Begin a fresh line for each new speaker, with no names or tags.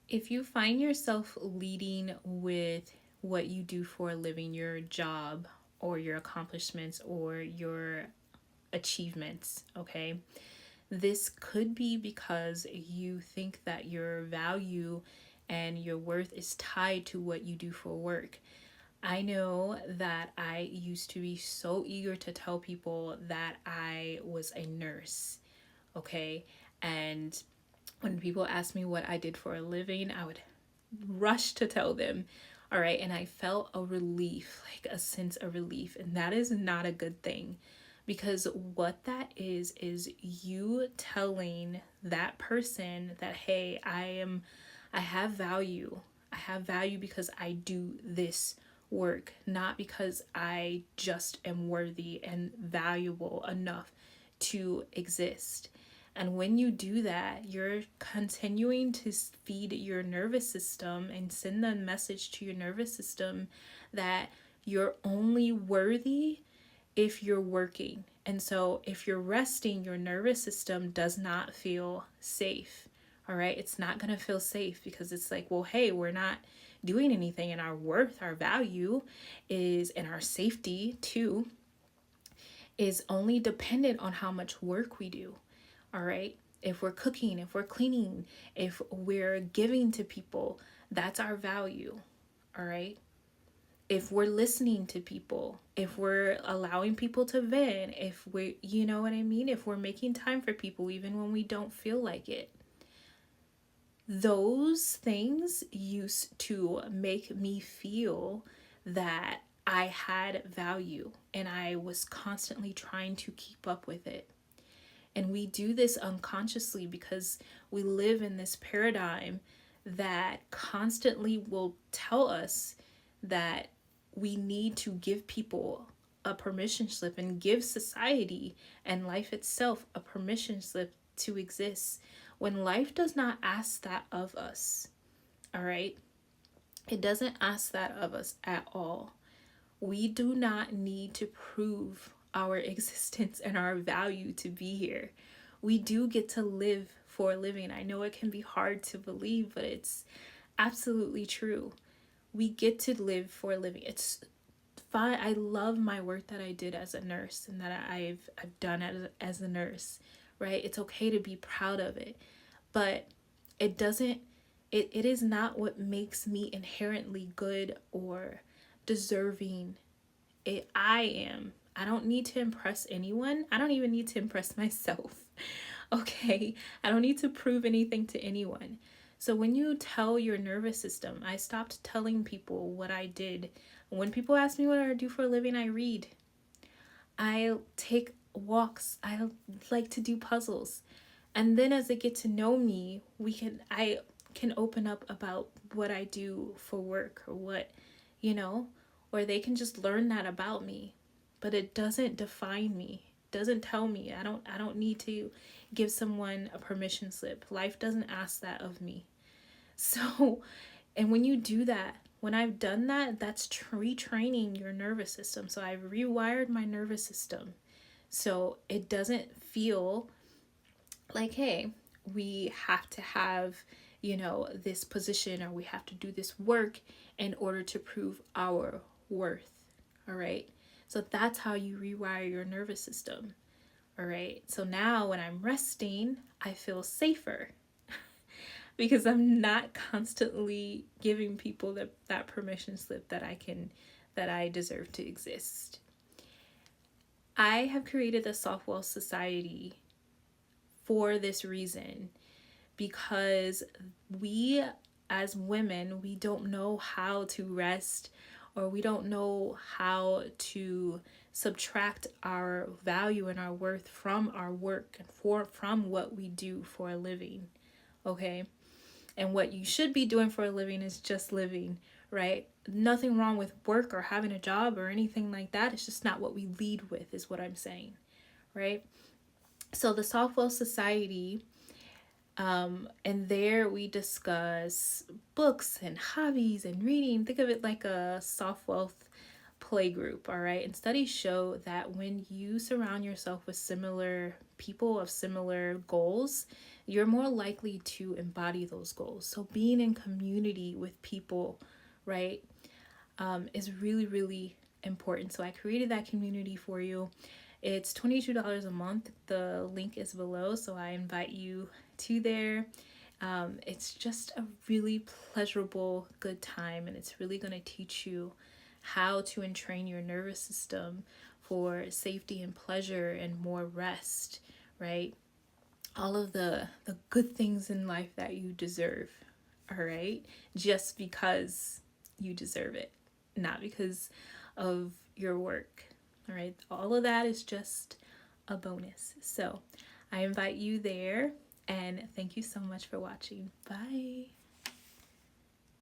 If you find yourself leading with what you do for a living, your job or your accomplishments or your achievements, okay, this could be because you think that your value and your worth is tied to what you do for work. I know that I used to be so eager to tell people that I was a nurse, okay? And when people asked me what I did for a living, I would rush to tell them. All right. And I felt a relief, like a sense of relief. And that is not a good thing, because what that is you telling that person that, hey, I have value. I have value because I do this work, not because I just am worthy and valuable enough to exist. And when you do that, you're continuing to feed your nervous system and send the message to your nervous system that you're only worthy if you're working. And so if you're resting, your nervous system does not feel safe. All right. It's not going to feel safe because it's like, well, hey, we're not doing anything, and our worth, our value is, and our safety too, is only dependent on how much work we do. All right. If we're cooking, if we're cleaning, if we're giving to people, that's our value. All right. If we're listening to people, if we're allowing people to vent, if we, you know what I mean? If we're making time for people, even when we don't feel like it, those things used to make me feel that I had value and I was constantly trying to keep up with it. And we do this unconsciously because we live in this paradigm that constantly will tell us that we need to give people a permission slip and give society and life itself a permission slip to exist when life does not ask that of us. All right? It doesn't ask that of us at all. We do not need to prove our existence and our value to be here. We do get to live for a living. I know it can be hard to believe, but it's absolutely true. We get to live for a living. It's fine. I love my work that I did as a nurse and that I've done as a nurse, right? It's okay to be proud of it, but it doesn't it is not what makes me inherently good or deserving. I am. I don't need to impress anyone. I don't even need to impress myself. Okay? I don't need to prove anything to anyone. So when you tell your nervous system, I stopped telling people what I did. When people ask me what I do for a living, I read. I take walks. I like to do puzzles. And then as they get to know me, I can open up about what I do for work or what, you know, or they can just learn that about me. But it doesn't define me. It doesn't tell me. I don't need to give someone a permission slip. Life doesn't ask that of me. So, and when you do that, when I've done that, that's retraining your nervous system. So I've rewired my nervous system. So it doesn't feel like, hey, we have to have, this position, or we have to do this work in order to prove our worth. All right. So that's how you rewire your nervous system. All right. So now when I'm resting, I feel safer because I'm not constantly giving people that permission slip that I deserve to exist. I have created the Softwell Society for this reason, because we as women, we don't know how to rest, or we don't know how to subtract our value and our worth from our work and from what we do for a living. Okay? And what you should be doing for a living is just living, right? Nothing wrong with work or having a job or anything like that. It's just not what we lead with, is what I'm saying, right? So the Softwell Society, and there we discuss books and hobbies and reading. Think of it like a soft wealth play group, all right? And studies show that when you surround yourself with similar people of similar goals, you're more likely to embody those goals. So being in community with people, right, is really, really important. So I created that community for you. It's $22 a month. The link is below, so I invite you to there. It's just a really pleasurable, good time, and it's really going to teach you how to entrain your nervous system for safety and pleasure and more rest, right? All of the good things in life that you deserve, all right? Just because you deserve it, not because of your work, all right? All of that is just a bonus. So I invite you there, and thank you so much for watching. Bye.